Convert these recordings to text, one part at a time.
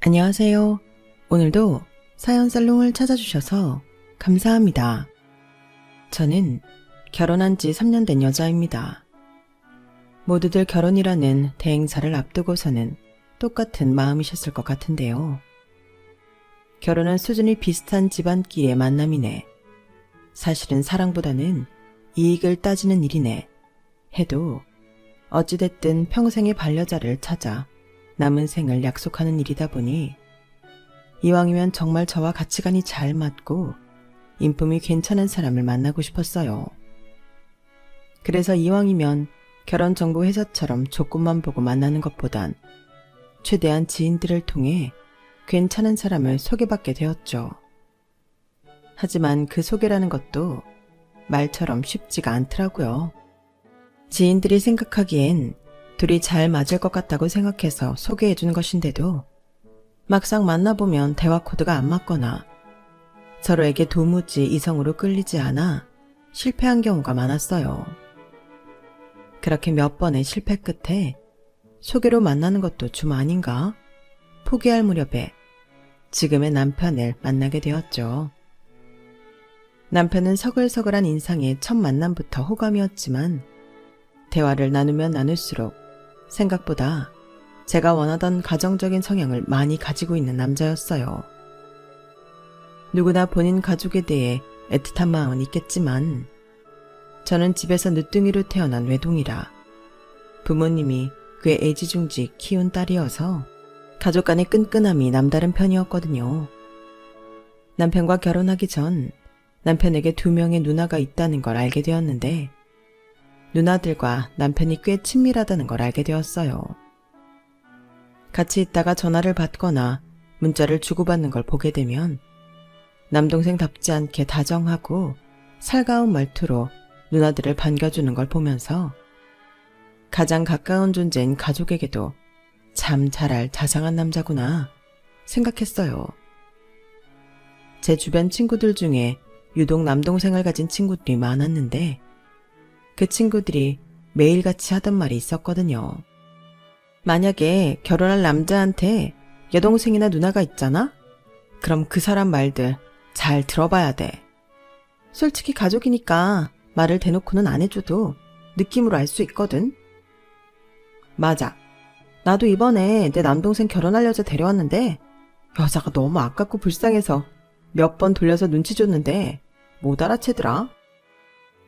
안녕하세요. 오늘도 사연살롱을 찾아주셔서 감사합니다. 저는 결혼한 지 3년 된 여자입니다. 모두들 결혼이라는 대행사를 앞두고서는 똑같은 마음이셨을 것 같은데요. 결혼은 수준이 비슷한 집안끼리의 만남이네. 사실은 사랑보다는 이익을 따지는 일이네. 해도 어찌됐든 평생의 반려자를 찾아 남은 생을 약속하는 일이다 보니 이왕이면 정말 저와 가치관이 잘 맞고 인품이 괜찮은 사람을 만나고 싶었어요. 그래서 이왕이면 결혼정보회사처럼 조건만 보고 만나는 것보단 최대한 지인들을 통해 괜찮은 사람을 소개받게 되었죠. 하지만 그 소개라는 것도 말처럼 쉽지가 않더라고요. 지인들이 생각하기엔 둘이 잘 맞을 것 같다고 생각해서 소개해준 것인데도 막상 만나보면 대화 코드가 안 맞거나 서로에게 도무지 이성으로 끌리지 않아 실패한 경우가 많았어요. 그렇게 몇 번의 실패 끝에 소개로 만나는 것도 좀 아닌가? 포기할 무렵에 지금의 남편을 만나게 되었죠. 남편은 서글서글한 인상에 첫 만남부터 호감이었지만 대화를 나누면 나눌수록 생각보다 제가 원하던 가정적인 성향을 많이 가지고 있는 남자였어요. 누구나 본인 가족에 대해 애틋한 마음은 있겠지만 저는 집에서 늦둥이로 태어난 외동이라 부모님이 꽤 애지중지 키운 딸이어서 가족 간의 끈끈함이 남다른 편이었거든요. 남편과 결혼하기 전 남편에게 2명의 누나가 있다는 걸 알게 되었는데 누나들과 남편이 꽤 친밀하다는 걸 알게 되었어요. 같이 있다가 전화를 받거나 문자를 주고받는 걸 보게 되면 남동생답지 않게 다정하고 살가운 말투로 누나들을 반겨주는 걸 보면서 가장 가까운 존재인 가족에게도 참 잘할 자상한 남자구나 생각했어요. 제 주변 친구들 중에 유독 남동생을 가진 친구들이 많았는데 그 친구들이 매일같이 하던 말이 있었거든요. 만약에 결혼할 남자한테 여동생이나 누나가 있잖아? 그럼 그 사람 말들 잘 들어봐야 돼. 솔직히 가족이니까 말을 대놓고는 안 해줘도 느낌으로 알 수 있거든. 맞아. 나도 이번에 내 남동생 결혼할 여자 데려왔는데 여자가 너무 아깝고 불쌍해서 몇 번 돌려서 눈치 줬는데 못 알아채더라.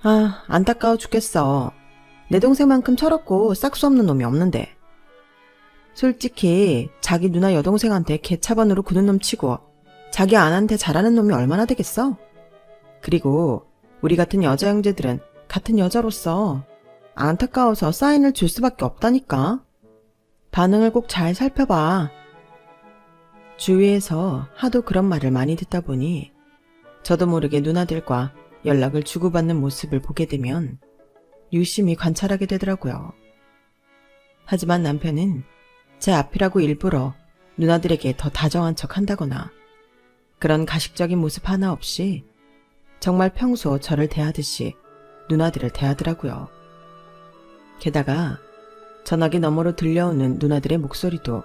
아, 안타까워 죽겠어. 내 동생만큼 철없고 싹수 없는 놈이 없는데. 솔직히 자기 누나 여동생한테 개차반으로 구는 놈 치고 자기 아내한테 잘하는 놈이 얼마나 되겠어? 그리고 우리 같은 여자 형제들은 같은 여자로서 안타까워서 사인을 줄 수밖에 없다니까. 반응을 꼭 잘 살펴봐. 주위에서 하도 그런 말을 많이 듣다 보니 저도 모르게 누나들과 연락을 주고받는 모습을 보게 되면 유심히 관찰하게 되더라고요. 하지만 남편은 제 앞이라고 일부러 누나들에게 더 다정한 척 한다거나 그런 가식적인 모습 하나 없이 정말 평소 저를 대하듯이 누나들을 대하더라고요. 게다가 전화기 너머로 들려오는 누나들의 목소리도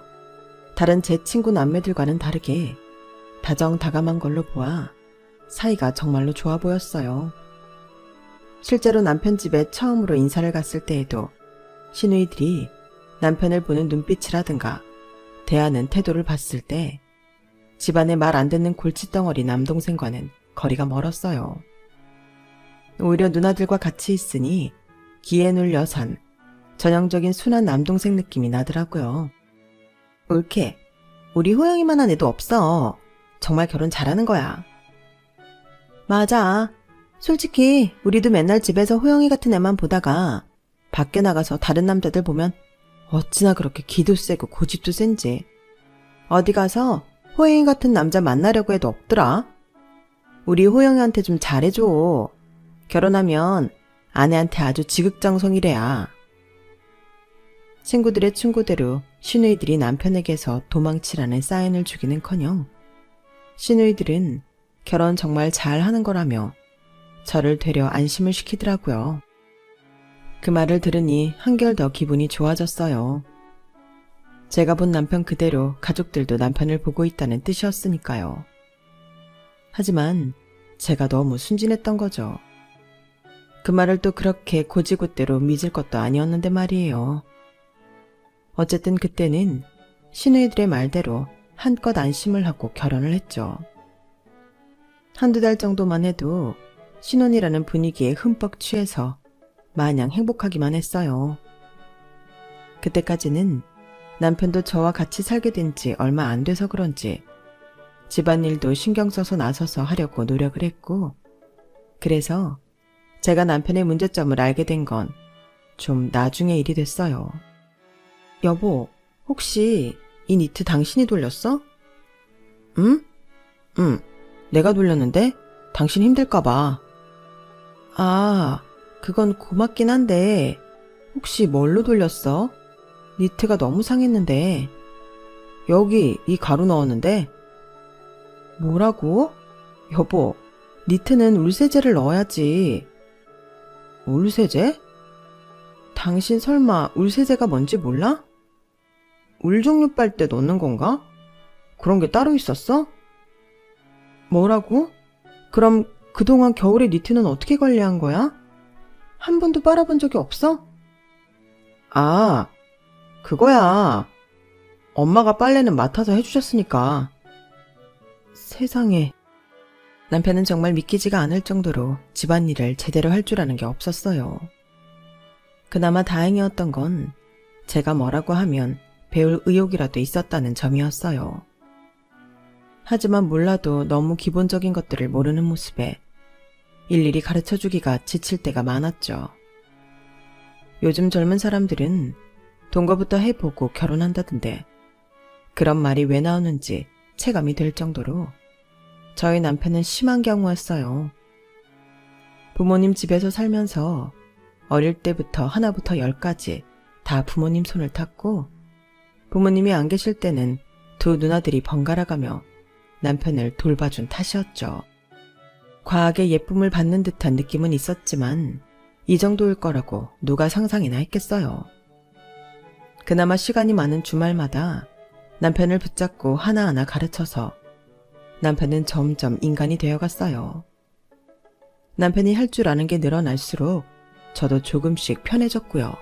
다른 제 친구 남매들과는 다르게 다정다감한 걸로 보아 사이가 정말로 좋아 보였어요. 실제로 남편 집에 처음으로 인사를 갔을 때에도 시누이들이 남편을 보는 눈빛이라든가 대하는 태도를 봤을 때 집안에 말 안 듣는 골칫덩어리 남동생과는 거리가 멀었어요. 오히려 누나들과 같이 있으니 기에 눌려 산 전형적인 순한 남동생 느낌이 나더라고요. 옳게 우리 호영이만한 애도 없어. 정말 결혼 잘하는 거야. 맞아. 솔직히 우리도 맨날 집에서 호영이 같은 애만 보다가 밖에 나가서 다른 남자들 보면 어찌나 그렇게 기도 세고 고집도 센지. 어디 가서 호영이 같은 남자 만나려고 해도 없더라. 우리 호영이한테 좀 잘해줘. 결혼하면 아내한테 아주 지극정성이래야. 친구들의 충고대로 시누이들이 남편에게서 도망치라는 사인을 주기는커녕 시누이들은 결혼 정말 잘하는 거라며 저를 되려 안심을 시키더라고요. 그 말을 들으니 한결 더 기분이 좋아졌어요. 제가 본 남편 그대로 가족들도 남편을 보고 있다는 뜻이었으니까요. 하지만 제가 너무 순진했던 거죠. 그 말을 또 그렇게 고지고대로 믿을 것도 아니었는데 말이에요. 어쨌든 그때는 시누이들의 말대로 한껏 안심을 하고 결혼을 했죠. 한두 달 정도만 해도 신혼이라는 분위기에 흠뻑 취해서 마냥 행복하기만 했어요. 그때까지는 남편도 저와 같이 살게 된 지 얼마 안 돼서 그런지 집안일도 신경 써서 나서서 하려고 노력을 했고, 그래서 제가 남편의 문제점을 알게 된 건 좀 나중의 일이 됐어요. 여보, 혹시 이 니트 당신이 돌렸어? 응? 응, 내가 돌렸는데 당신 힘들까봐. 아, 그건 고맙긴 한데 혹시 뭘로 돌렸어? 니트가 너무 상했는데. 여기 이 가루 넣었는데. 뭐라고? 여보, 니트는 울세제를 넣어야지. 울세제? 당신 설마 울세제가 뭔지 몰라? 울종류 빨대 넣는 건가? 그런 게 따로 있었어? 뭐라고? 그럼 그동안 겨울에 니트는 어떻게 관리한 거야? 한 번도 빨아본 적이 없어? 아, 그거야. 엄마가 빨래는 맡아서 해주셨으니까. 세상에. 남편은 정말 믿기지가 않을 정도로 집안일을 제대로 할 줄 아는 게 없었어요. 그나마 다행이었던 건 제가 뭐라고 하면 배울 의욕이라도 있었다는 점이었어요. 하지만 몰라도 너무 기본적인 것들을 모르는 모습에 일일이 가르쳐주기가 지칠 때가 많았죠. 요즘 젊은 사람들은 동거부터 해보고 결혼한다던데 그런 말이 왜 나오는지 체감이 될 정도로 저희 남편은 심한 경우였어요. 부모님 집에서 살면서 어릴 때부터 하나부터 열까지 다 부모님 손을 탔고, 부모님이 안 계실 때는 두 누나들이 번갈아가며 남편을 돌봐준 탓이었죠. 과하게 예쁨을 받는 듯한 느낌은 있었지만 이 정도일 거라고 누가 상상이나 했겠어요. 그나마 시간이 많은 주말마다 남편을 붙잡고 하나하나 가르쳐서 남편은 점점 인간이 되어갔어요. 남편이 할 줄 아는 게 늘어날수록 저도 조금씩 편해졌고요.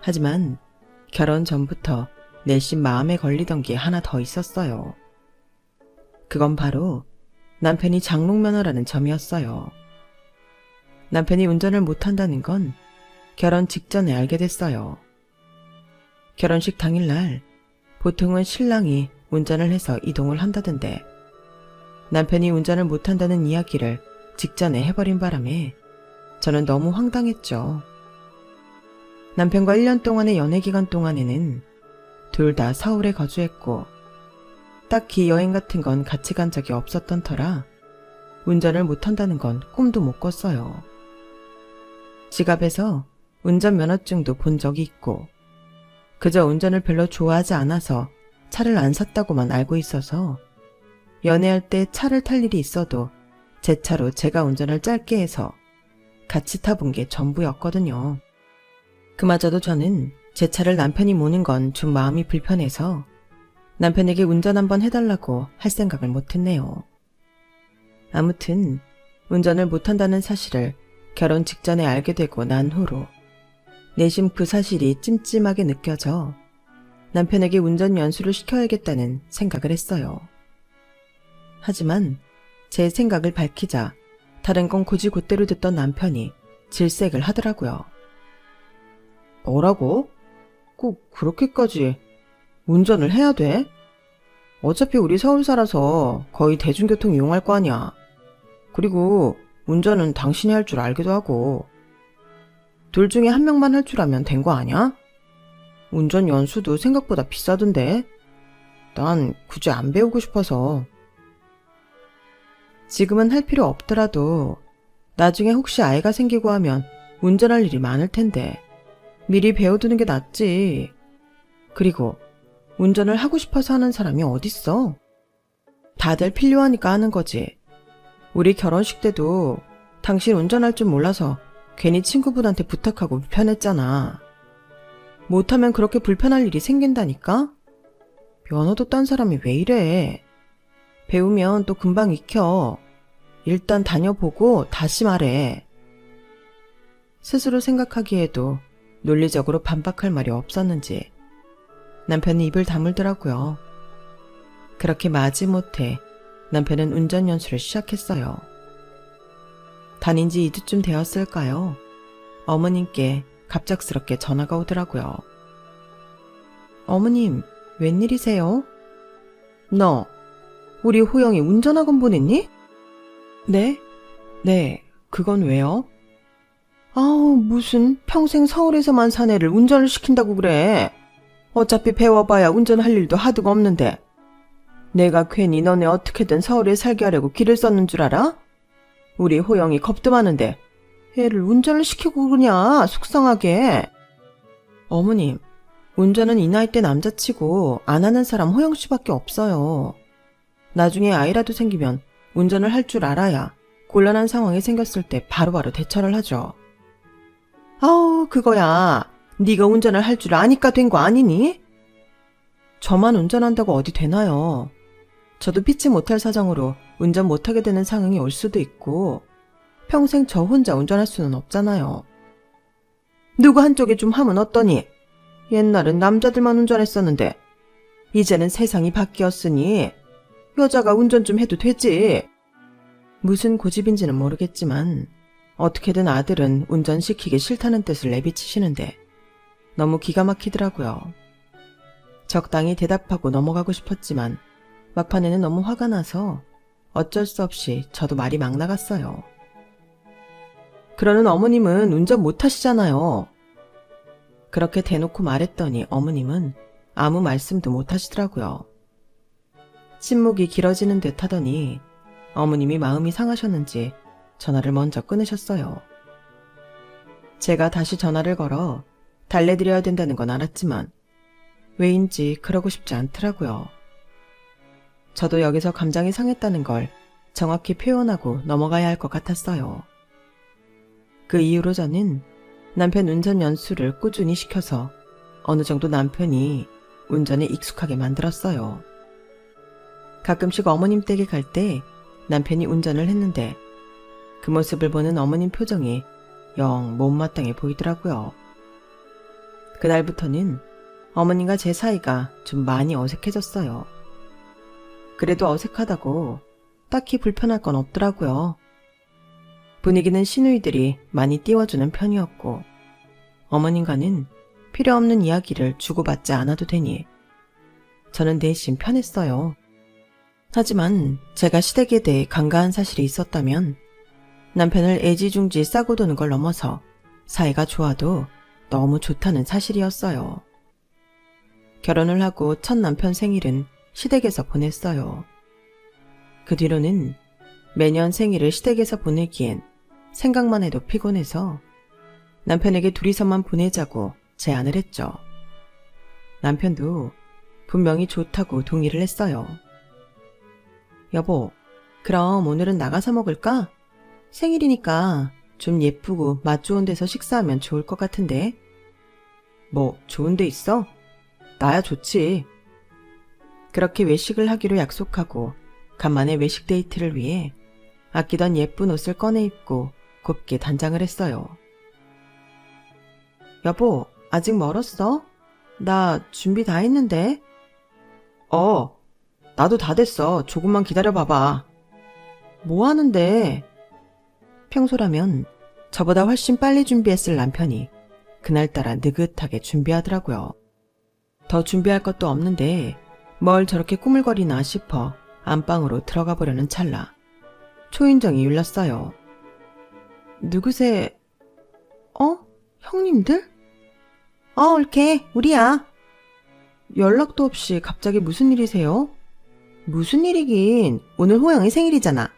하지만 결혼 전부터 내심 마음에 걸리던 게 하나 더 있었어요. 그건 바로 남편이 장롱면허라는 점이었어요. 남편이 운전을 못한다는 건 결혼 직전에 알게 됐어요. 결혼식 당일날 보통은 신랑이 운전을 해서 이동을 한다던데 남편이 운전을 못한다는 이야기를 직전에 해버린 바람에 저는 너무 황당했죠. 남편과 1년 동안의 연애기간 동안에는 둘 다 서울에 거주했고 딱히 여행 같은 건 같이 간 적이 없었던 터라 운전을 못한다는 건 꿈도 못 꿨어요. 지갑에서 운전면허증도 본 적이 있고 그저 운전을 별로 좋아하지 않아서 차를 안 샀다고만 알고 있어서 연애할 때 차를 탈 일이 있어도 제 차로 제가 운전을 짧게 해서 같이 타본 게 전부였거든요. 그마저도 저는 제 차를 남편이 모는 건 좀 마음이 불편해서 남편에게 운전 한번 해달라고 할 생각을 못했네요. 아무튼 운전을 못한다는 사실을 결혼 직전에 알게 되고 난 후로 내심 그 사실이 찜찜하게 느껴져 남편에게 운전 연수를 시켜야겠다는 생각을 했어요. 하지만 제 생각을 밝히자 다른 건 곧이곧대로 듣던 남편이 질색을 하더라고요. 뭐라고? 꼭 그렇게까지 운전을 해야 돼? 어차피 우리 서울 살아서 거의 대중교통 이용할 거 아니야. 그리고 운전은 당신이 할 줄 알기도 하고 둘 중에 한 명만 할 줄 알면 된 거 아니야? 운전 연수도 생각보다 비싸던데. 난 굳이 안 배우고 싶어서. 지금은 할 필요 없더라도 나중에 혹시 아이가 생기고 하면 운전할 일이 많을 텐데 미리 배워두는 게 낫지. 그리고 운전을 하고 싶어서 하는 사람이 어딨어? 다들 필요하니까 하는 거지. 우리 결혼식 때도 당신 운전할 줄 몰라서 괜히 친구분한테 부탁하고 불편했잖아. 못하면 그렇게 불편할 일이 생긴다니까? 면허도 딴 사람이 왜 이래? 배우면 또 금방 익혀. 일단 다녀보고 다시 말해. 스스로 생각하기에도 논리적으로 반박할 말이 없었는지 남편이 입을 다물더라고요. 그렇게 마지못해 남편은 운전 연수를 시작했어요. 다닌 지 2주쯤 되었을까요? 어머님께 갑작스럽게 전화가 오더라고요. 어머님, 웬일이세요? 너, 우리 호영이 운전학원 보냈니? 네? 네, 그건 왜요? 아우, 무슨 평생 서울에서만 산 애를 운전을 시킨다고 그래. 어차피 배워봐야 운전할 일도 하드가 없는데. 내가 괜히 너네 어떻게든 서울에 살게 하려고 길을 썼는 줄 알아? 우리 호영이 겁도 많은데 애를 운전을 시키고 그러냐, 속상하게. 어머님, 운전은 이 나이 때 남자치고 안 하는 사람 호영 씨밖에 없어요. 나중에 아이라도 생기면 운전을 할 줄 알아야 곤란한 상황이 생겼을 때 바로바로 대처를 하죠. 아우, 그거야. 네가 운전을 할 줄 아니까 된 거 아니니? 저만 운전한다고 어디 되나요? 저도 피치 못할 사정으로 운전 못하게 되는 상황이 올 수도 있고 평생 저 혼자 운전할 수는 없잖아요. 누구 한쪽에 좀 하면 어떠니? 옛날엔 남자들만 운전했었는데 이제는 세상이 바뀌었으니 여자가 운전 좀 해도 되지. 무슨 고집인지는 모르겠지만 어떻게든 아들은 운전시키기 싫다는 뜻을 내비치시는데 너무 기가 막히더라고요. 적당히 대답하고 넘어가고 싶었지만 막판에는 너무 화가 나서 어쩔 수 없이 저도 말이 막 나갔어요. 그러는 어머님은 운전 못하시잖아요. 그렇게 대놓고 말했더니 어머님은 아무 말씀도 못하시더라고요. 침묵이 길어지는 듯 하더니 어머님이 마음이 상하셨는지 전화를 먼저 끊으셨어요. 제가 다시 전화를 걸어 달래드려야 된다는 건 알았지만 왜인지 그러고 싶지 않더라고요. 저도 여기서 감정이 상했다는 걸 정확히 표현하고 넘어가야 할 것 같았어요. 그 이후로 저는 남편 운전 연수를 꾸준히 시켜서 어느 정도 남편이 운전에 익숙하게 만들었어요. 가끔씩 어머님 댁에 갈 때 남편이 운전을 했는데 그 모습을 보는 어머님 표정이 영 못마땅해 보이더라고요. 그날부터는 어머님과 제 사이가 좀 많이 어색해졌어요. 그래도 어색하다고 딱히 불편할 건 없더라고요. 분위기는 시누이들이 많이 띄워주는 편이었고 어머님과는 필요 없는 이야기를 주고받지 않아도 되니 저는 대신 편했어요. 하지만 제가 시댁에 대해 간과한 사실이 있었다면 남편을 애지중지 싸고 도는 걸 넘어서 사이가 좋아도 너무 좋다는 사실이었어요. 결혼을 하고 첫 남편 생일은 시댁에서 보냈어요. 그 뒤로는 매년 생일을 시댁에서 보내기엔 생각만 해도 피곤해서 남편에게 둘이서만 보내자고 제안을 했죠. 남편도 분명히 좋다고 동의를 했어요. 여보, 그럼 오늘은 나가서 먹을까? 생일이니까 좀 예쁘고 맛 좋은 데서 식사하면 좋을 것 같은데. 뭐 좋은 데 있어? 나야 좋지. 그렇게 외식을 하기로 약속하고 간만에 외식 데이트를 위해 아끼던 예쁜 옷을 꺼내 입고 곱게 단장을 했어요. 여보, 아직 멀었어? 나 준비 다 했는데. 나도 다 됐어. 조금만 기다려봐봐. 뭐 하는데? 평소라면 저보다 훨씬 빨리 준비했을 남편이 그날따라 느긋하게 준비하더라고요. 더 준비할 것도 없는데 뭘 저렇게 꾸물거리나 싶어 안방으로 들어가 보려는 찰나 초인종이 울렸어요. 누구세? 형님들? 옳게 우리야. 연락도 없이 갑자기 무슨 일이세요? 무슨 일이긴, 오늘 호영이 생일이잖아.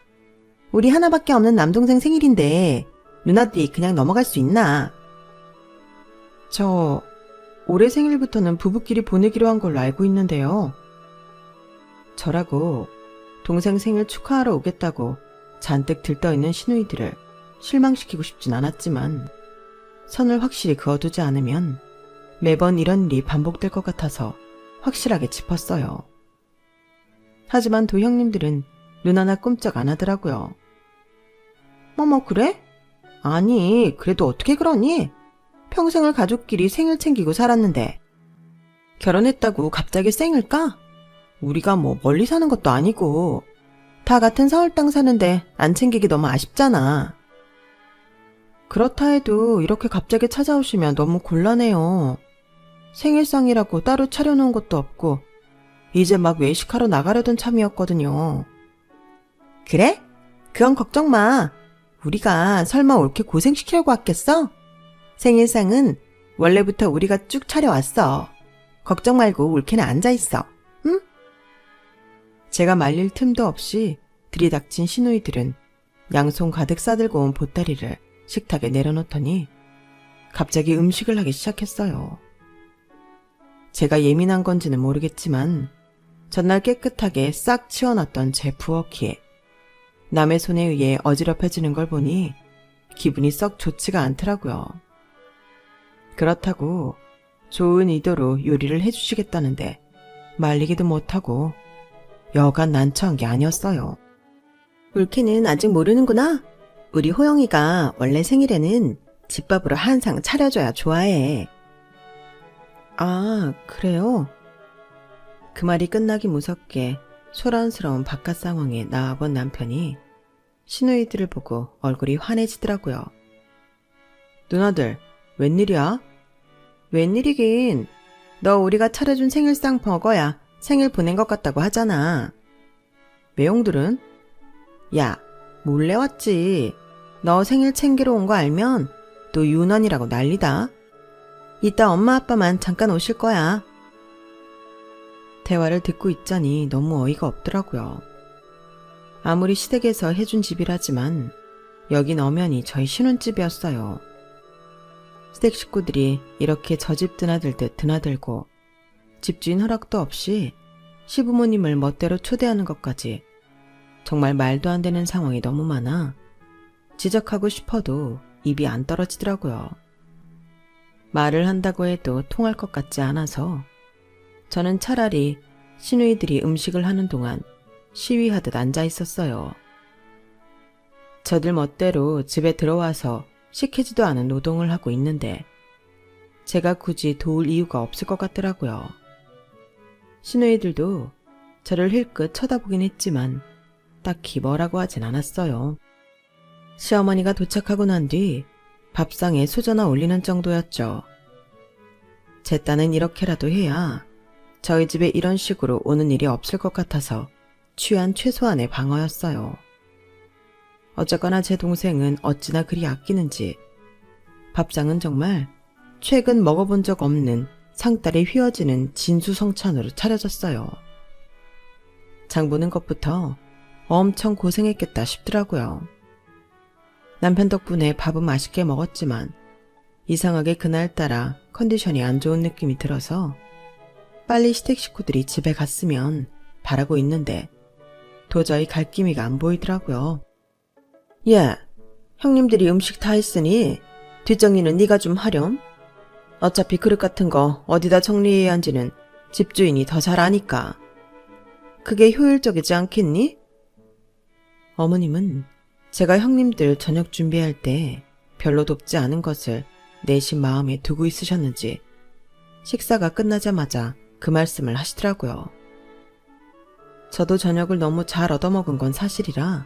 우리 하나밖에 없는 남동생 생일인데 누나띠 그냥 넘어갈 수 있나? 저 올해 생일부터는 부부끼리 보내기로 한 걸로 알고 있는데요. 저라고 동생 생일 축하하러 오겠다고 잔뜩 들떠있는 시누이들을 실망시키고 싶진 않았지만 선을 확실히 그어두지 않으면 매번 이런 일이 반복될 것 같아서 확실하게 짚었어요. 하지만 두 형님들은 눈 하나 꼼짝 안 하더라고요. 뭐 그래? 아니, 그래도 어떻게 그러니? 평생을 가족끼리 생일 챙기고 살았는데 결혼했다고 갑자기 생을 까? 우리가 뭐 멀리 사는 것도 아니고 다 같은 서울 땅 사는데 안 챙기기 너무 아쉽잖아. 그렇다 해도 이렇게 갑자기 찾아오시면 너무 곤란해요. 생일상이라고 따로 차려놓은 것도 없고 이제 막 외식하러 나가려던 참이었거든요. 그래? 그건 걱정 마. 우리가 설마 옳게 고생시키려고 왔겠어? 생일상은 원래부터 우리가 쭉 차려왔어. 걱정 말고 옳게는 앉아있어. 응? 제가 말릴 틈도 없이 들이닥친 시누이들은 양손 가득 싸들고 온 보따리를 식탁에 내려놓더니 갑자기 음식을 하기 시작했어요. 제가 예민한 건지는 모르겠지만 전날 깨끗하게 싹 치워놨던 제 부엌이 남의 손에 의해 어지럽혀지는 걸 보니 기분이 썩 좋지가 않더라고요. 그렇다고 좋은 의도로 요리를 해주시겠다는데 말리기도 못하고 여간 난처한 게 아니었어요. 옳게는 아직 모르는구나. 우리 호영이가 원래 생일에는 집밥으로 한 상 차려줘야 좋아해. 아, 그래요? 그 말이 끝나기 무섭게 소란스러운 바깥 상황에 나와본 남편이 시누이들을 보고 얼굴이 환해지더라고요. 누나들, 웬일이야? 웬일이긴. 너 우리가 차려준 생일상 먹어야 생일 보낸 것 같다고 하잖아. 매형들은? 야, 몰래 왔지. 너 생일 챙기러 온 거 알면 또 유난이라고 난리다. 이따 엄마 아빠만 잠깐 오실 거야. 대화를 듣고 있자니 너무 어이가 없더라고요. 아무리 시댁에서 해준 집이라지만 여긴 엄연히 저희 신혼집이었어요. 시댁 식구들이 이렇게 저 집 드나들듯 드나들고 집주인 허락도 없이 시부모님을 멋대로 초대하는 것까지 정말 말도 안 되는 상황이 너무 많아 지적하고 싶어도 입이 안 떨어지더라고요. 말을 한다고 해도 통할 것 같지 않아서 저는 차라리 시누이들이 음식을 하는 동안 시위하듯 앉아 있었어요. 저들 멋대로 집에 들어와서 시키지도 않은 노동을 하고 있는데 제가 굳이 도울 이유가 없을 것 같더라고요. 시누이들도 저를 힐끗 쳐다보긴 했지만 딱히 뭐라고 하진 않았어요. 시어머니가 도착하고 난 뒤 밥상에 수저나 올리는 정도였죠. 제 딴은 이렇게라도 해야 저희 집에 이런 식으로 오는 일이 없을 것 같아서 취한 최소한의 방어였어요. 어쨌거나 제 동생은 어찌나 그리 아끼는지 밥상은 정말 최근 먹어본 적 없는 상다리 휘어지는 진수성찬으로 차려졌어요. 장 보는 것부터 엄청 고생했겠다 싶더라고요. 남편 덕분에 밥은 맛있게 먹었지만 이상하게 그날따라 컨디션이 안 좋은 느낌이 들어서 빨리 시댁 식구들이 집에 갔으면 바라고 있는데 도저히 갈 기미가 안 보이더라고요. 야, 형님들이 음식 다 했으니 뒷정리는 네가 좀 하렴. 어차피 그릇 같은 거 어디다 정리해야 한지는 집주인이 더 잘 아니까. 그게 효율적이지 않겠니? 어머님은 제가 형님들 저녁 준비할 때 별로 돕지 않은 것을 내심 마음에 두고 있으셨는지 식사가 끝나자마자 그 말씀을 하시더라고요. 저도 저녁을 너무 잘 얻어먹은 건 사실이라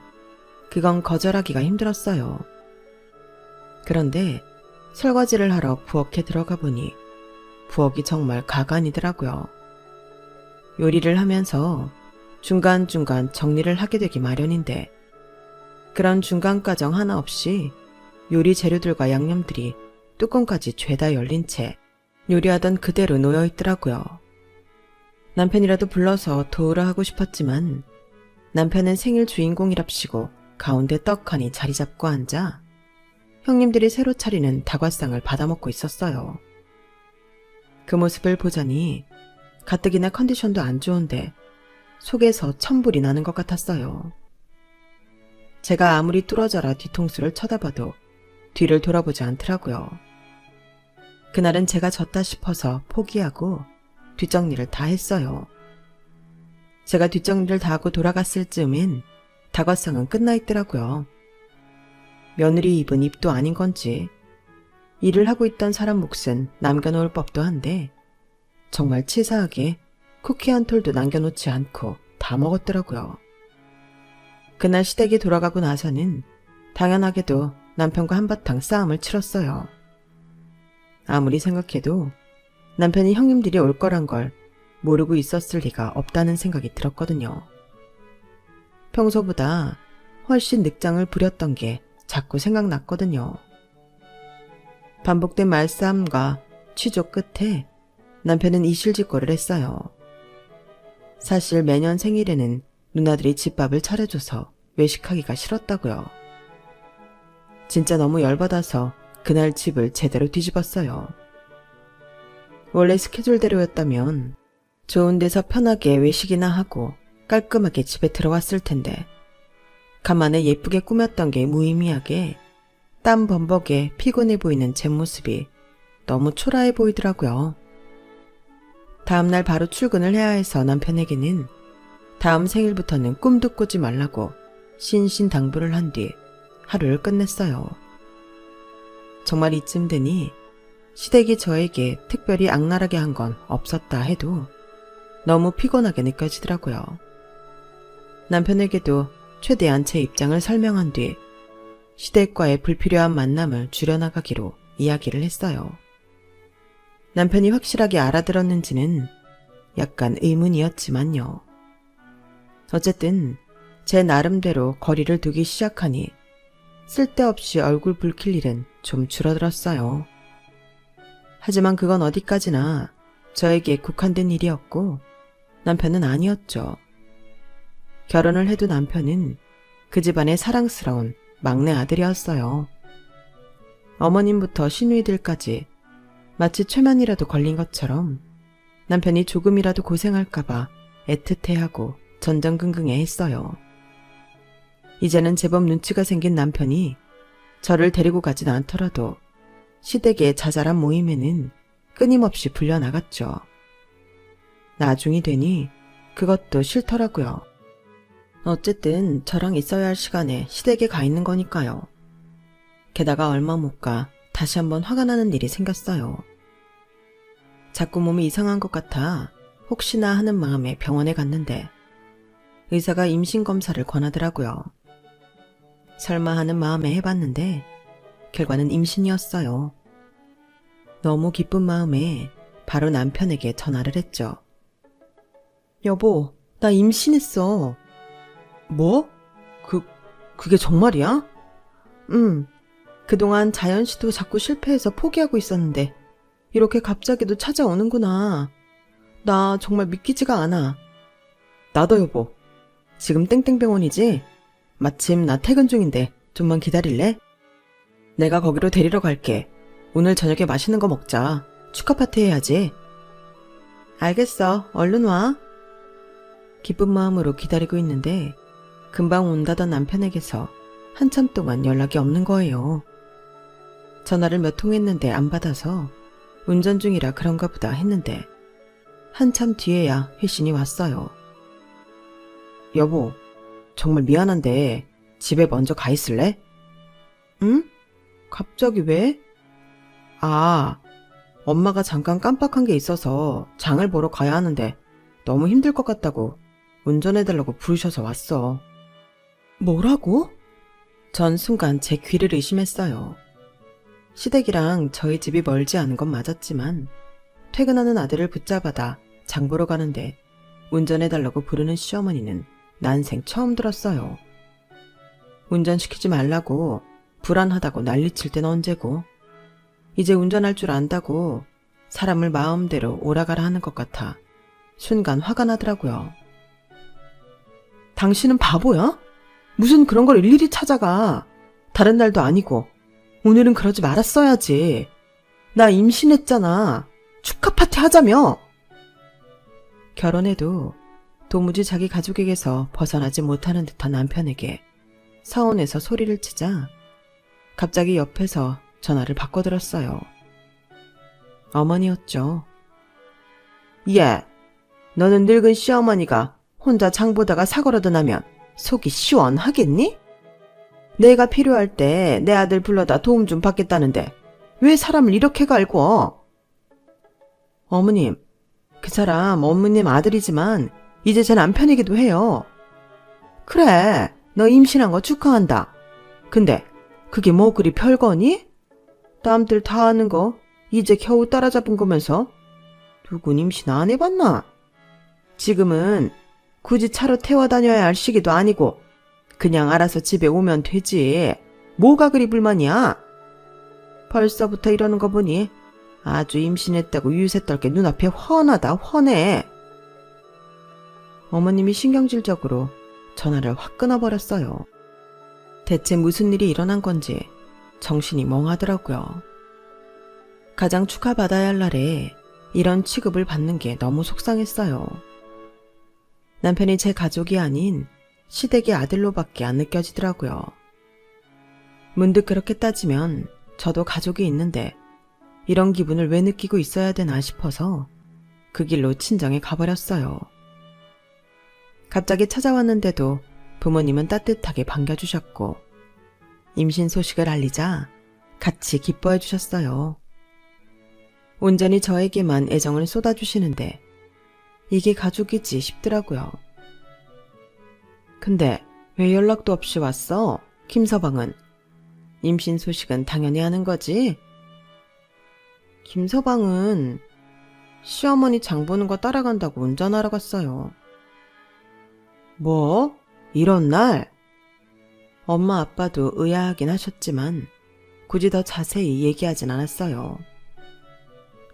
그건 거절하기가 힘들었어요. 그런데 설거지를 하러 부엌에 들어가 보니 부엌이 정말 가관이더라고요. 요리를 하면서 중간중간 정리를 하게 되기 마련인데 그런 중간 과정 하나 없이 요리 재료들과 양념들이 뚜껑까지 죄다 열린 채 요리하던 그대로 놓여있더라고요. 남편이라도 불러서 도우라 하고 싶었지만 남편은 생일 주인공이랍시고 가운데 떡하니 자리 잡고 앉아 형님들이 새로 차리는 다과상을 받아먹고 있었어요. 그 모습을 보자니 가뜩이나 컨디션도 안 좋은데 속에서 천불이 나는 것 같았어요. 제가 아무리 뚫어져라 뒤통수를 쳐다봐도 뒤를 돌아보지 않더라고요. 그날은 제가 졌다 싶어서 포기하고 뒷정리를 다 했어요. 제가 뒷정리를 다 하고 돌아갔을 즈음엔 다과상은 끝나 있더라고요. 며느리 입은 입도 아닌 건지 일을 하고 있던 사람 몫은 남겨놓을 법도 한데 정말 치사하게 쿠키 한 톨도 남겨놓지 않고 다 먹었더라고요. 그날 시댁이 돌아가고 나서는 당연하게도 남편과 한바탕 싸움을 치렀어요. 아무리 생각해도 남편이 형님들이 올 거란 걸 모르고 있었을 리가 없다는 생각이 들었거든요. 평소보다 훨씬 늑장을 부렸던 게 자꾸 생각났거든요. 반복된 말싸움과 취조 끝에 남편은 이실직고를 했어요. 사실 매년 생일에는 누나들이 집밥을 차려줘서 외식하기가 싫었다고요. 진짜 너무 열받아서 그날 집을 제대로 뒤집었어요. 원래 스케줄대로였다면 좋은 데서 편하게 외식이나 하고 깔끔하게 집에 들어왔을 텐데 간만에 예쁘게 꾸몄던 게 무의미하게 땀 범벅에 피곤해 보이는 제 모습이 너무 초라해 보이더라고요. 다음날 바로 출근을 해야 해서 남편에게는 다음 생일부터는 꿈도 꾸지 말라고 신신당부를 한 뒤 하루를 끝냈어요. 정말 이쯤 되니 시댁이 저에게 특별히 악랄하게 한 건 없었다 해도 너무 피곤하게 느껴지더라고요. 남편에게도 최대한 제 입장을 설명한 뒤 시댁과의 불필요한 만남을 줄여나가기로 이야기를 했어요. 남편이 확실하게 알아들었는지는 약간 의문이었지만요. 어쨌든 제 나름대로 거리를 두기 시작하니 쓸데없이 얼굴 붉힐 일은 좀 줄어들었어요. 하지만 그건 어디까지나 저에게 국한된 일이었고 남편은 아니었죠. 결혼을 해도 남편은 그 집안의 사랑스러운 막내 아들이었어요. 어머님부터 시누이들까지 마치 최면이라도 걸린 것처럼 남편이 조금이라도 고생할까봐 애틋해하고 전전긍긍해했어요. 이제는 제법 눈치가 생긴 남편이 저를 데리고 가진 않더라도 시댁의 자잘한 모임에는 끊임없이 불려나갔죠. 나중이 되니 그것도 싫더라고요. 어쨌든 저랑 있어야 할 시간에 시댁에 가 있는 거니까요. 게다가 얼마 못 가 다시 한번 화가 나는 일이 생겼어요. 자꾸 몸이 이상한 것 같아 혹시나 하는 마음에 병원에 갔는데 의사가 임신검사를 권하더라고요. 설마 하는 마음에 해봤는데 결과는 임신이었어요. 너무 기쁜 마음에 바로 남편에게 전화를 했죠. 여보, 나 임신했어. 뭐? 그게 정말이야? 그동안 자연시도 자꾸 실패해서 포기하고 있었는데 이렇게 갑자기도 찾아오는구나. 나 정말 믿기지가 않아. 나도 여보. 지금 땡땡병원이지? 마침 나 퇴근 중인데 좀만 기다릴래? 내가 거기로 데리러 갈게. 오늘 저녁에 맛있는 거 먹자. 축하 파티 해야지. 알겠어. 얼른 와. 기쁜 마음으로 기다리고 있는데 금방 온다던 남편에게서 한참 동안 연락이 없는 거예요. 전화를 몇 통 했는데 안 받아서 운전 중이라 그런가 보다 했는데 한참 뒤에야 회신이 왔어요. 여보, 정말 미안한데 집에 먼저 가 있을래? 응? 갑자기 왜? 아, 엄마가 잠깐 깜빡한 게 있어서 장을 보러 가야 하는데 너무 힘들 것 같다고 운전해달라고 부르셔서 왔어. 뭐라고? 전 순간 제 귀를 의심했어요. 시댁이랑 저희 집이 멀지 않은 건 맞았지만 퇴근하는 아들을 붙잡아다 장 보러 가는데 운전해달라고 부르는 시어머니는 난생 처음 들었어요. 운전시키지 말라고 불안하다고 난리칠 땐 언제고 이제 운전할 줄 안다고 사람을 마음대로 오라가라 하는 것 같아 순간 화가 나더라고요. 당신은 바보야? 무슨 그런 걸 일일이 찾아가. 다른 날도 아니고 오늘은 그러지 말았어야지. 나 임신했잖아. 축하 파티 하자며. 결혼해도 도무지 자기 가족에게서 벗어나지 못하는 듯한 남편에게 서운해서 소리를 치자 갑자기 옆에서 전화를 바꿔들었어요. 어머니였죠. 예, 너는 늙은 시어머니가 혼자 장 보다가 사고라도 나면 속이 시원하겠니? 내가 필요할 때 내 아들 불러다 도움 좀 받겠다는데 왜 사람을 이렇게 갈고? 어머님, 그 사람 어머님 아들이지만 이제 제 남편이기도 해요. 그래, 너 임신한 거 축하한다. 근데 그게 뭐 그리 별거니? 남들 다 아는 거 이제 겨우 따라잡은 거면서 누군 임신 안 해봤나? 지금은 굳이 차로 태워 다녀야 할 시기도 아니고 그냥 알아서 집에 오면 되지. 뭐가 그리 불만이야? 벌써부터 이러는 거 보니 아주 임신했다고 유세 떨게 눈앞에 훤하다 훤해. 어머님이 신경질적으로 전화를 확 끊어버렸어요. 대체 무슨 일이 일어난 건지 정신이 멍하더라고요. 가장 축하받아야 할 날에 이런 취급을 받는 게 너무 속상했어요. 남편이 제 가족이 아닌 시댁의 아들로밖에 안 느껴지더라고요. 문득 그렇게 따지면 저도 가족이 있는데 이런 기분을 왜 느끼고 있어야 되나 싶어서 그 길로 친정에 가버렸어요. 갑자기 찾아왔는데도 부모님은 따뜻하게 반겨주셨고 임신 소식을 알리자 같이 기뻐해 주셨어요. 온전히 저에게만 애정을 쏟아주시는데 이게 가족이지 싶더라고요. 근데 왜 연락도 없이 왔어? 김서방은. 임신 소식은 당연히 아는 거지? 김서방은 시어머니 장 보는 거 따라간다고 운전하러 갔어요. 뭐? 이런 날? 엄마 아빠도 의아하긴 하셨지만 굳이 더 자세히 얘기하진 않았어요.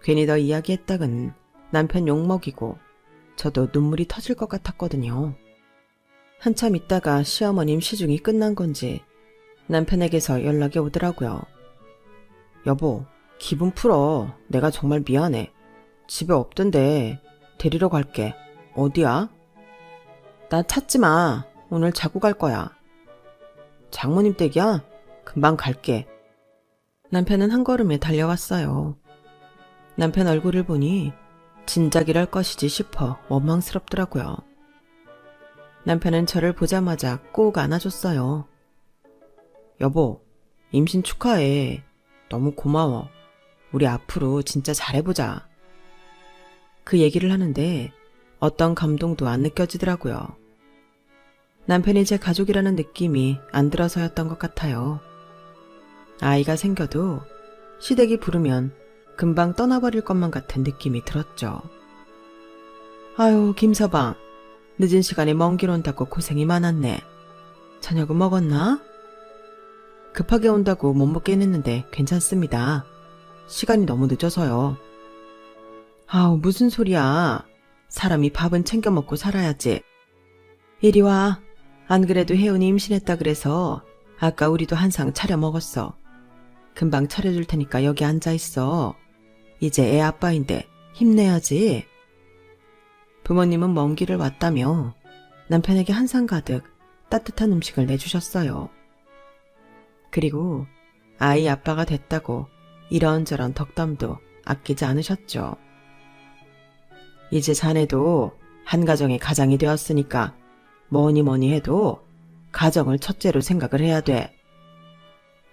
괜히 더 이야기했다간 남편 욕먹이고 저도 눈물이 터질 것 같았거든요. 한참 있다가 시어머님 시중이 끝난 건지 남편에게서 연락이 오더라고요. 여보, 기분 풀어. 내가 정말 미안해. 집에 없던데 데리러 갈게. 어디야? 나 찾지 마. 오늘 자고 갈 거야. 장모님 댁이야? 금방 갈게. 남편은 한 걸음에 달려왔어요. 남편 얼굴을 보니 진작 이럴 것이지 싶어 원망스럽더라고요. 남편은 저를 보자마자 꼭 안아줬어요. 여보, 임신 축하해. 너무 고마워. 우리 앞으로 진짜 잘해보자. 그 얘기를 하는데 어떤 감동도 안 느껴지더라고요. 남편이 제 가족이라는 느낌이 안 들어서였던 것 같아요. 아이가 생겨도 시댁이 부르면 금방 떠나버릴 것만 같은 느낌이 들었죠. 아유, 김서방. 늦은 시간에 먼 길 온다고 고생이 많았네. 저녁은 먹었나? 급하게 온다고 못 먹긴 했는데 괜찮습니다. 시간이 너무 늦어서요. 아우, 무슨 소리야. 사람이 밥은 챙겨 먹고 살아야지. 이리 와. 안 그래도 혜은이 임신했다 그래서 아까 우리도 한 상 차려 먹었어. 금방 차려줄 테니까 여기 앉아있어. 이제 애 아빠인데 힘내야지. 부모님은 먼 길을 왔다며 남편에게 한 상 가득 따뜻한 음식을 내주셨어요. 그리고 아이 아빠가 됐다고 이런저런 덕담도 아끼지 않으셨죠. 이제 자네도 한 가정의 가장이 되었으니까 뭐니 해도 가정을 첫째로 생각을 해야 돼.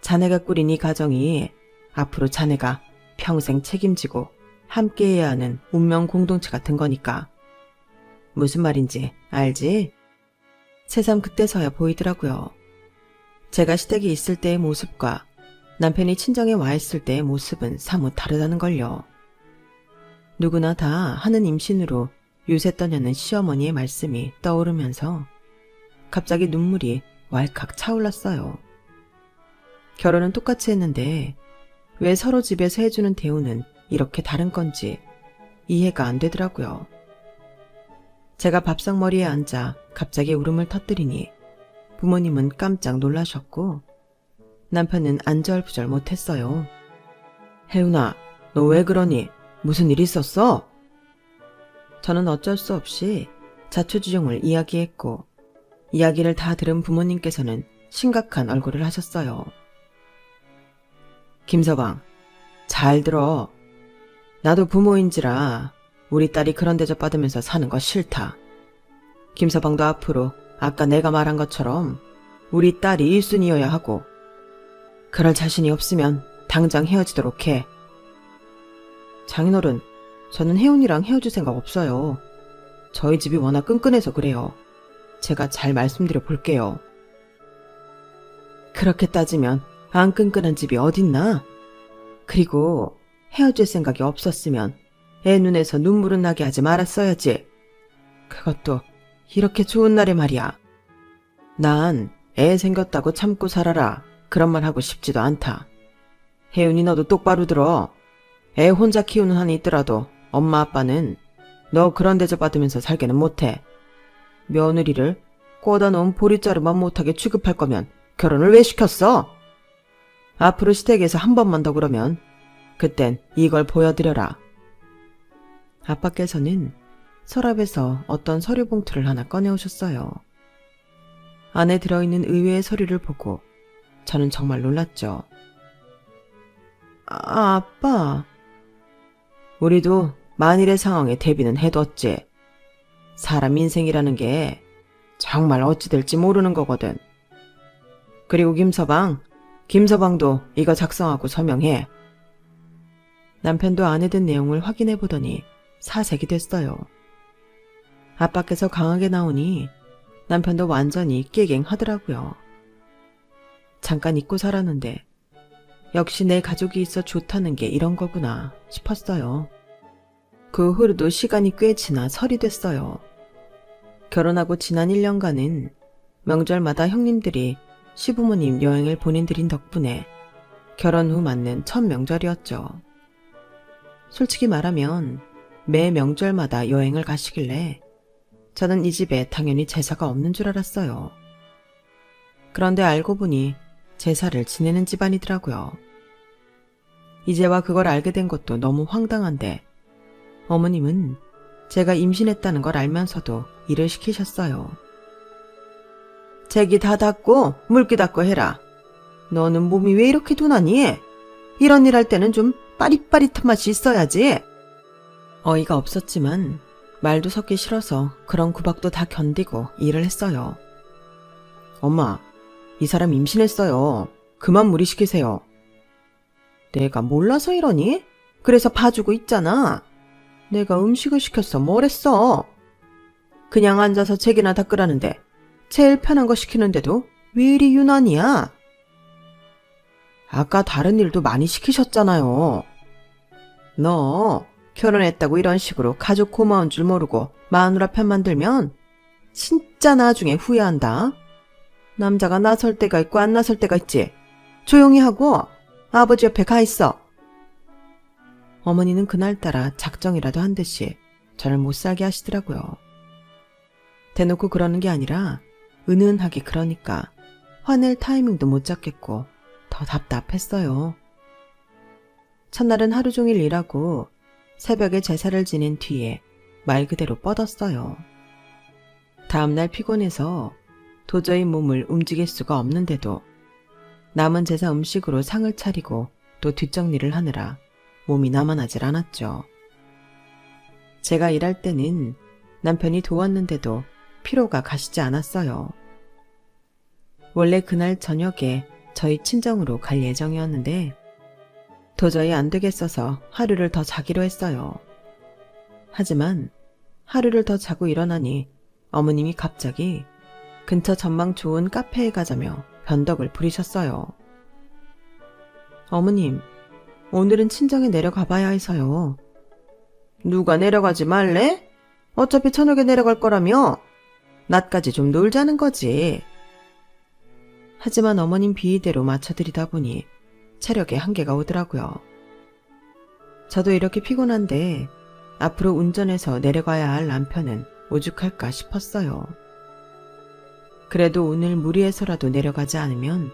자네가 꾸린 이 가정이 앞으로 자네가 평생 책임지고 함께해야 하는 운명 공동체 같은 거니까. 무슨 말인지 알지? 새삼 그때서야 보이더라고요. 제가 시댁에 있을 때의 모습과 남편이 친정에 와 있을 때의 모습은 사뭇 다르다는 걸요. 누구나 다 하는 임신으로 유세 떠냐는 시어머니의 말씀이 떠오르면서 갑자기 눈물이 왈칵 차올랐어요. 결혼은 똑같이 했는데 왜 서로 집에서 해주는 대우는 이렇게 다른 건지 이해가 안 되더라고요. 제가 밥상머리에 앉아 갑자기 울음을 터뜨리니 부모님은 깜짝 놀라셨고 남편은 안절부절 못했어요. 혜은아, 너 왜 그러니? 무슨 일 있었어? 저는 어쩔 수 없이 자초지종을 이야기했고 이야기를 다 들은 부모님께서는 심각한 얼굴을 하셨어요. 김서방, 잘 들어. 나도 부모인지라 우리 딸이 그런 대접 받으면서 사는 거 싫다. 김서방도 앞으로 아까 내가 말한 것처럼 우리 딸이 1순위여야 하고, 그럴 자신이 없으면 당장 헤어지도록 해. 장인어른, 저는 혜운이랑 헤어질 생각 없어요. 저희 집이 워낙 끈끈해서 그래요. 제가 잘 말씀드려 볼게요. 그렇게 따지면 안 끈끈한 집이 어딨나? 그리고 헤어질 생각이 없었으면 애 눈에서 눈물은 나게 하지 말았어야지. 그것도 이렇게 좋은 날에 말이야. 난 애 생겼다고 참고 살아라, 그런 말 하고 싶지도 않다. 혜윤이 너도 똑바로 들어. 애 혼자 키우는 한이 있더라도 엄마 아빠는 너 그런 대접 받으면서 살게는 못해. 며느리를 꽂아 놓은 보리자루만 못하게 취급할 거면 결혼을 왜 시켰어? 앞으로 시댁에서 한 번만 더 그러면 그땐 이걸 보여드려라. 아빠께서는 서랍에서 어떤 서류 봉투를 하나 꺼내오셨어요. 안에 들어있는 의외의 서류를 보고 저는 정말 놀랐죠. 아빠. 우리도 만일의 상황에 대비는 해뒀지. 사람 인생이라는 게 정말 어찌 될지 모르는 거거든. 그리고 김서방도 이거 작성하고 서명해. 남편도 안에 든 내용을 확인해 보더니 사색이 됐어요. 아빠께서 강하게 나오니 남편도 완전히 깨갱하더라고요. 잠깐 잊고 살았는데 역시 내 가족이 있어 좋다는 게 이런 거구나 싶었어요. 그 후로도 시간이 꽤 지나 설이 됐어요. 결혼하고 지난 1년간은 명절마다 형님들이 시부모님 여행을 보내드린 덕분에 결혼 후 맞는 첫 명절이었죠. 솔직히 말하면 매 명절마다 여행을 가시길래 저는 이 집에 당연히 제사가 없는 줄 알았어요. 그런데 알고 보니 제사를 지내는 집안이더라고요. 이제와 그걸 알게 된 것도 너무 황당한데 어머님은 제가 임신했다는 걸 알면서도 일을 시키셨어요. 제기 다 닦고 물기 닦고 해라. 너는 몸이 왜 이렇게 둔하니? 이런 일 할 때는 좀 빠릿빠릿한 맛이 있어야지. 어이가 없었지만 말도 섞기 싫어서 그런 구박도 다 견디고 일을 했어요. 엄마, 이 사람 임신했어요. 그만 무리시키세요. 내가 몰라서 이러니? 그래서 봐주고 있잖아. 내가 음식을 시켰어. 뭘 했어? 그냥 앉아서 책이나 닦으라는데 제일 편한 거 시키는데도 왜 이리 유난이야? 아까 다른 일도 많이 시키셨잖아요. 너 결혼했다고 이런 식으로 가족 고마운 줄 모르고 마누라 편만 들면 진짜 나중에 후회한다. 남자가 나설 때가 있고 안 나설 때가 있지. 조용히 하고 아버지 옆에 가 있어. 어머니는 그날따라 작정이라도 한 듯이 저를 못 살게 하시더라고요. 대놓고 그러는 게 아니라 은은하게 그러니까 화낼 타이밍도 못 잡겠고 더 답답했어요. 첫날은 하루 종일 일하고 새벽에 제사를 지낸 뒤에 말 그대로 뻗었어요. 다음날 피곤해서 도저히 몸을 움직일 수가 없는데도 남은 제사 음식으로 상을 차리고 또 뒷정리를 하느라 몸이 남아나질 않았죠. 제가 일할 때는 남편이 도왔는데도 피로가 가시지 않았어요. 원래 그날 저녁에 저희 친정으로 갈 예정이었는데 도저히 안 되겠어서 하루를 더 자기로 했어요. 하지만 하루를 더 자고 일어나니 어머님이 갑자기 근처 전망 좋은 카페에 가자며 변덕을 부리셨어요. 어머님, 오늘은 친정에 내려가 봐야 해서요. 누가 내려가지 말래? 어차피 저녁에 내려갈 거라며. 낮까지 좀 놀자는 거지. 하지만 어머님 비위대로 맞춰드리다 보니 체력에 한계가 오더라고요. 저도 이렇게 피곤한데 앞으로 운전해서 내려가야 할 남편은 오죽할까 싶었어요. 그래도 오늘 무리해서라도 내려가지 않으면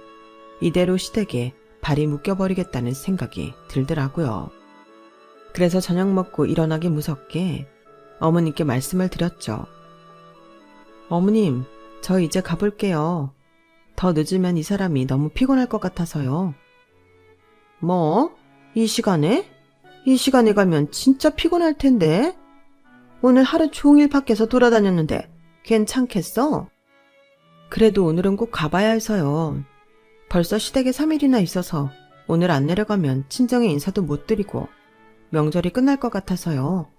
이대로 시댁에 발이 묶여버리겠다는 생각이 들더라고요. 그래서 저녁 먹고 일어나기 무섭게 어머님께 말씀을 드렸죠. 어머님, 저 이제 가볼게요. 더 늦으면 이 사람이 너무 피곤할 것 같아서요. 뭐? 이 시간에? 이 시간에 가면 진짜 피곤할 텐데. 오늘 하루 종일 밖에서 돌아다녔는데 괜찮겠어? 그래도 오늘은 꼭 가봐야 해서요. 벌써 시댁에 3일이나 있어서 오늘 안 내려가면 친정에 인사도 못 드리고 명절이 끝날 것 같아서요.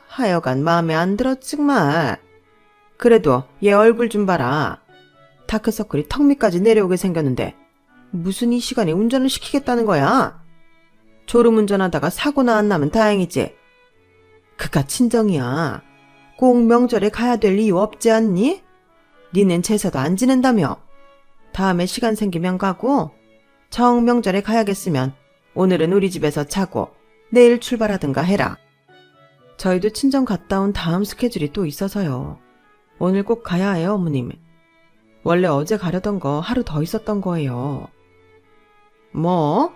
하여간 마음에 안 들어 정말. 그래도 얘 얼굴 좀 봐라. 다크서클이 턱 밑까지 내려오게 생겼는데 무슨 이 시간에 운전을 시키겠다는 거야? 졸음운전하다가 사고나 안 나면 다행이지. 그깟 친정이야. 꼭 명절에 가야 될 이유 없지 않니? 니넨 제사도 안 지낸다며. 다음에 시간 생기면 가고 정 명절에 가야겠으면 오늘은 우리 집에서 자고 내일 출발하든가 해라. 저희도 친정 갔다 온 다음 스케줄이 또 있어서요. 오늘 꼭 가야 해요, 어머님. 원래 어제 가려던 거 하루 더 있었던 거예요. 뭐?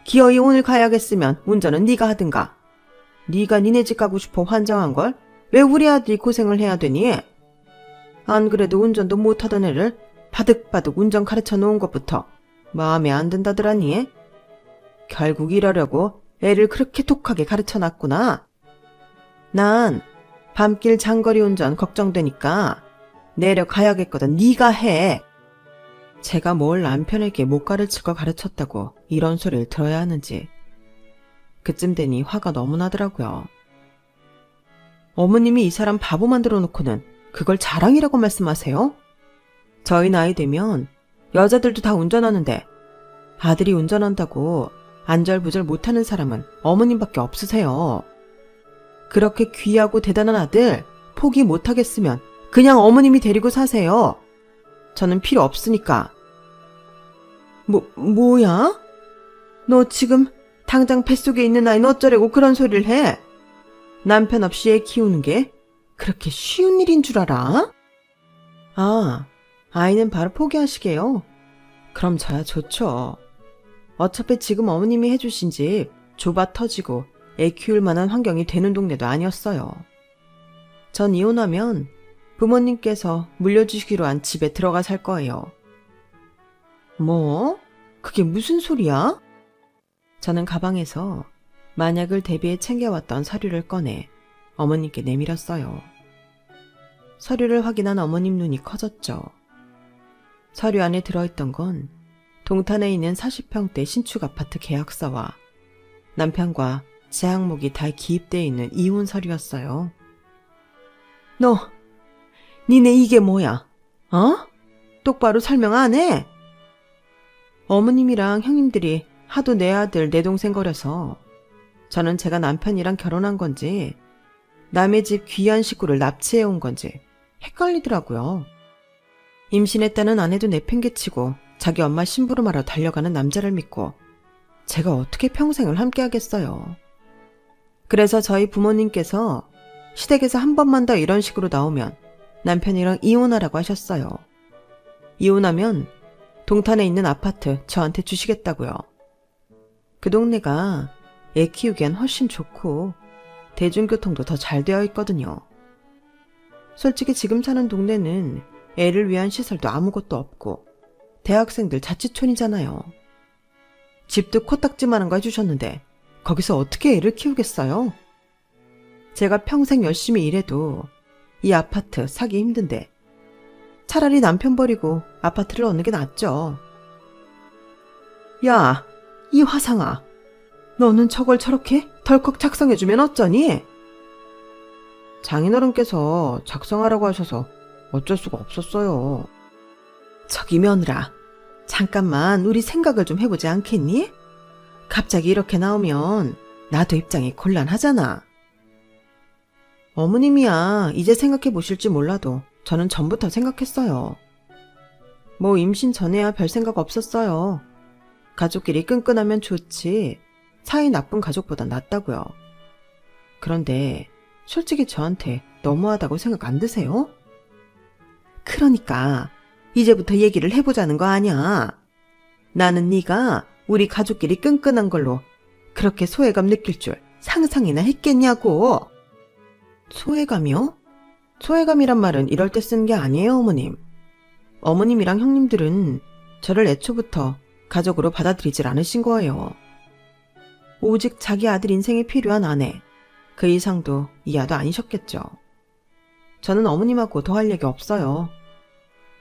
기어이 오늘 가야겠으면 운전은 네가 하든가. 네가 니네 집 가고 싶어 환장한걸 왜 우리 아들이 고생을 해야 되니? 안 그래도 운전도 못하던 애를 바득바득 운전 가르쳐 놓은 것부터 마음에 안 든다더라니. 결국 이러려고 애를 그렇게 독하게 가르쳐 놨구나. 난 밤길 장거리 운전 걱정되니까 내려가야겠거든. 네가 해. 제가 뭘 남편에게 못 가르칠 걸 가르쳤다고 이런 소리를 들어야 하는지 그쯤 되니 화가 너무 나더라고요. 어머님이 이 사람 바보 만들어 놓고는 그걸 자랑이라고 말씀하세요? 저희 나이 되면 여자들도 다 운전하는데 아들이 운전한다고 안절부절 못하는 사람은 어머님밖에 없으세요. 그렇게 귀하고 대단한 아들 포기 못하겠으면 그냥 어머님이 데리고 사세요. 저는 필요 없으니까. 뭐야? 너 지금 당장 뱃속에 있는 아이는 어쩌려고 그런 소리를 해? 남편 없이 애 키우는 게 그렇게 쉬운 일인 줄 알아? 아, 아이는 바로 포기하시게요. 그럼 저야 좋죠. 어차피 지금 어머님이 해주신 집 좁아 터지고 애 키울 만한 환경이 되는 동네도 아니었어요. 전 이혼하면 부모님께서 물려주시기로 한 집에 들어가 살 거예요. 뭐? 그게 무슨 소리야? 저는 가방에서 만약을 대비해 챙겨왔던 서류를 꺼내 어머님께 내밀었어요. 서류를 확인한 어머님 눈이 커졌죠. 서류 안에 들어있던 건 동탄에 있는 40평대 신축 아파트 계약서와 남편과 제 항목이 다 기입되어 있는 이혼 서류였어요. 니네 이게 뭐야? 어? 똑바로 설명 안 해? 어머님이랑 형님들이 하도 내 아들 내 동생 거려서 저는 제가 남편이랑 결혼한 건지 남의 집 귀한 식구를 납치해 온 건지 헷갈리더라고요. 임신했다는 아내도 내팽개치고 자기 엄마 심부름하러 달려가는 남자를 믿고 제가 어떻게 평생을 함께 하겠어요. 그래서 저희 부모님께서 시댁에서 한 번만 더 이런 식으로 나오면 남편이랑 이혼하라고 하셨어요. 이혼하면 동탄에 있는 아파트 저한테 주시겠다고요. 그 동네가 애 키우기엔 훨씬 좋고 대중교통도 더 잘 되어 있거든요. 솔직히 지금 사는 동네는 애를 위한 시설도 아무것도 없고 대학생들 자취촌이잖아요. 집도 코딱지만한 거 해주셨는데 거기서 어떻게 애를 키우겠어요? 제가 평생 열심히 일해도 이 아파트 사기 힘든데 차라리 남편 버리고 아파트를 얻는 게 낫죠. 야, 이 화상아. 너는 저걸 저렇게 덜컥 작성해주면 어쩌니? 장인어른께서 작성하라고 하셔서 어쩔 수가 없었어요. 저기 며느라, 잠깐만 우리 생각을 좀 해보지 않겠니? 갑자기 이렇게 나오면 나도 입장이 곤란하잖아. 어머님이야 이제 생각해 보실지 몰라도 저는 전부터 생각했어요. 뭐 임신 전에야 별 생각 없었어요. 가족끼리 끈끈하면 좋지 사이 나쁜 가족보단 낫다고요. 그런데 솔직히 저한테 너무하다고 생각 안 드세요? 그러니까 이제부터 얘기를 해보자는 거 아니야. 나는 네가 우리 가족끼리 끈끈한 걸로 그렇게 소외감 느낄 줄 상상이나 했겠냐고. 소외감이요? 소외감이란 말은 이럴 때 쓰는 게 아니에요, 어머님. 어머님이랑 형님들은 저를 애초부터 가족으로 받아들이질 않으신 거예요. 오직 자기 아들 인생에 필요한 아내, 그 이상도 이하도 아니셨겠죠. 저는 어머님하고 더 할 얘기 없어요.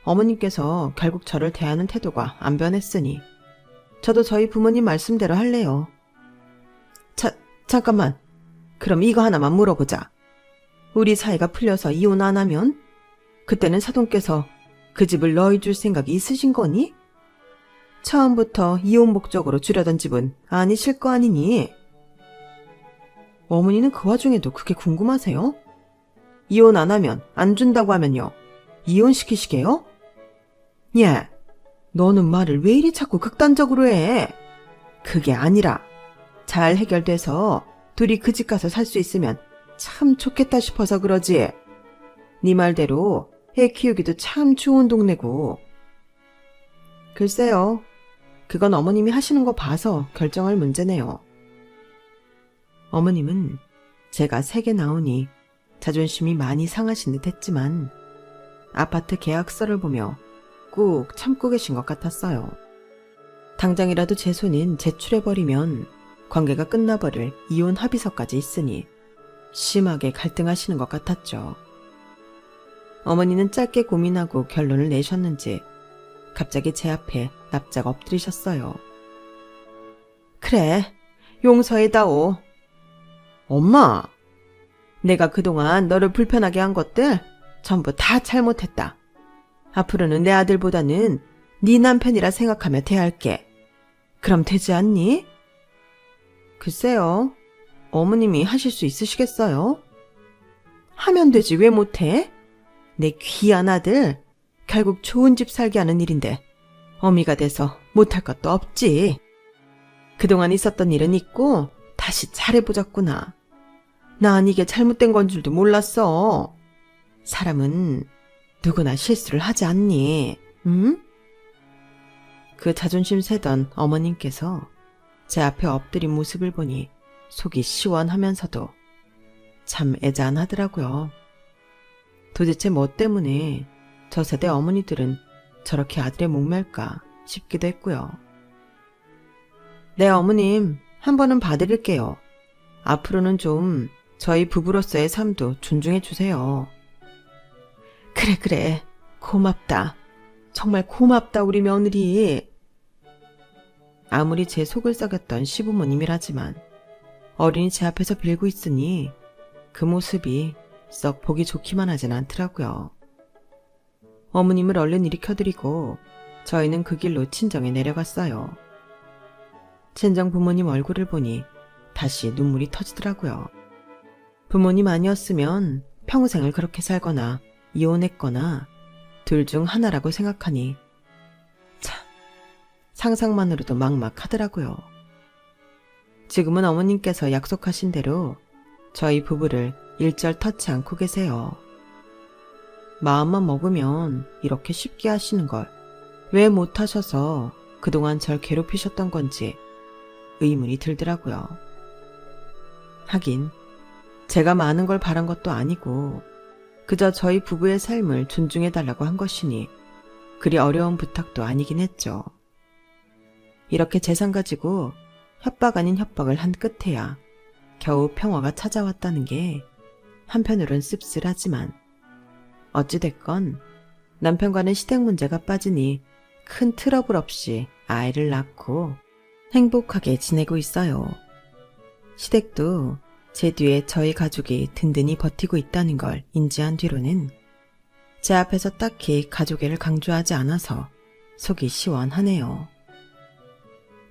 어머님께서 결국 저를 대하는 태도가 안 변했으니 저도 저희 부모님 말씀대로 할래요. 잠깐만. 그럼 이거 하나만 물어보자. 우리 사이가 풀려서 이혼 안 하면 그때는 사돈께서 그 집을 너희 줄 생각이 있으신 거니? 처음부터 이혼 목적으로 주려던 집은 아니실 거 아니니? 어머니는 그 와중에도 그게 궁금하세요? 이혼 안 하면 안 준다고 하면요. 이혼시키시게요? 예, 너는 말을 왜 이리 자꾸 극단적으로 해? 그게 아니라 잘 해결돼서 둘이 그 집 가서 살 수 있으면 참 좋겠다 싶어서 그러지. 네 말대로 애 키우기도 참 좋은 동네고. 글쎄요. 그건 어머님이 하시는 거 봐서 결정할 문제네요. 어머님은 제가 세게 나오니 자존심이 많이 상하신 듯 했지만 아파트 계약서를 보며 꾹 참고 계신 것 같았어요. 당장이라도 제 손인 제출해버리면 관계가 끝나버릴 이혼 합의서까지 있으니 심하게 갈등하시는 것 같았죠. 어머니는 짧게 고민하고 결론을 내셨는지 갑자기 제 앞에 납작 엎드리셨어요. 그래, 용서해다오. 엄마, 내가 그동안 너를 불편하게 한 것들 전부 다 잘못했다. 앞으로는 내 아들보다는 네 남편이라 생각하며 대할게. 그럼 되지 않니? 글쎄요, 어머님이 하실 수 있으시겠어요? 하면 되지 왜 못해? 내 귀한 아들, 결국 좋은 집 살게 하는 일인데 어미가 돼서 못할 것도 없지. 그동안 있었던 일은 있고 다시 잘해보자꾸나. 난 이게 잘못된 건 줄도 몰랐어. 사람은 누구나 실수를 하지 않니? 응? 그 자존심 세던 어머님께서 제 앞에 엎드린 모습을 보니 속이 시원하면서도 참 애잔하더라고요. 도대체 뭐 때문에 저 세대 어머니들은 저렇게 아들의 목맬까 싶기도 했고요. 네, 어머님, 한 번은 봐드릴게요. 앞으로는 좀 저희 부부로서의 삶도 존중해 주세요. 그래, 고맙다. 정말 고맙다, 우리 며느리. 아무리 제 속을 썩였던 시부모님이라지만 어린이 제 앞에서 빌고 있으니 그 모습이 썩 보기 좋기만 하진 않더라고요. 어머님을 얼른 일으켜드리고 저희는 그 길로 친정에 내려갔어요. 친정 부모님 얼굴을 보니 다시 눈물이 터지더라고요. 부모님 아니었으면 평생을 그렇게 살거나 이혼했거나 둘 중 하나라고 생각하니 참 상상만으로도 막막하더라고요. 지금은 어머님께서 약속하신 대로 저희 부부를 일절 터치 않고 계세요. 마음만 먹으면 이렇게 쉽게 하시는 걸 왜 못하셔서 그동안 절 괴롭히셨던 건지 의문이 들더라고요. 하긴 제가 많은 걸 바란 것도 아니고 그저 저희 부부의 삶을 존중해달라고 한 것이니 그리 어려운 부탁도 아니긴 했죠. 이렇게 재산 가지고 협박 아닌 협박을 한 끝에야 겨우 평화가 찾아왔다는 게 한편으론 씁쓸하지만 어찌됐건 남편과는 시댁 문제가 빠지니 큰 트러블 없이 아이를 낳고 행복하게 지내고 있어요. 시댁도 제 뒤에 저희 가족이 든든히 버티고 있다는 걸 인지한 뒤로는 제 앞에서 딱히 가족애를 강조하지 않아서 속이 시원하네요.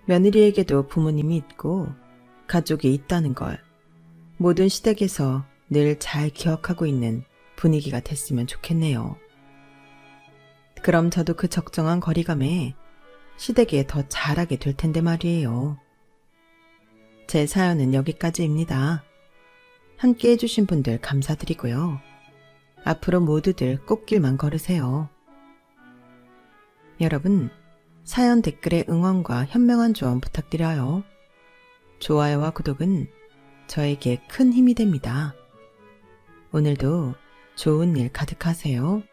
며느리에게도 부모님이 있고 가족이 있다는 걸 모든 시댁에서 늘 잘 기억하고 있는 분위기가 됐으면 좋겠네요. 그럼 저도 그 적정한 거리감에 시댁에 더 잘하게 될 텐데 말이에요. 제 사연은 여기까지입니다. 함께 해주신 분들 감사드리고요. 앞으로 모두들 꽃길만 걸으세요. 여러분, 사연 댓글에 응원과 현명한 조언 부탁드려요. 좋아요와 구독은 저에게 큰 힘이 됩니다. 오늘도 좋은 일 가득하세요.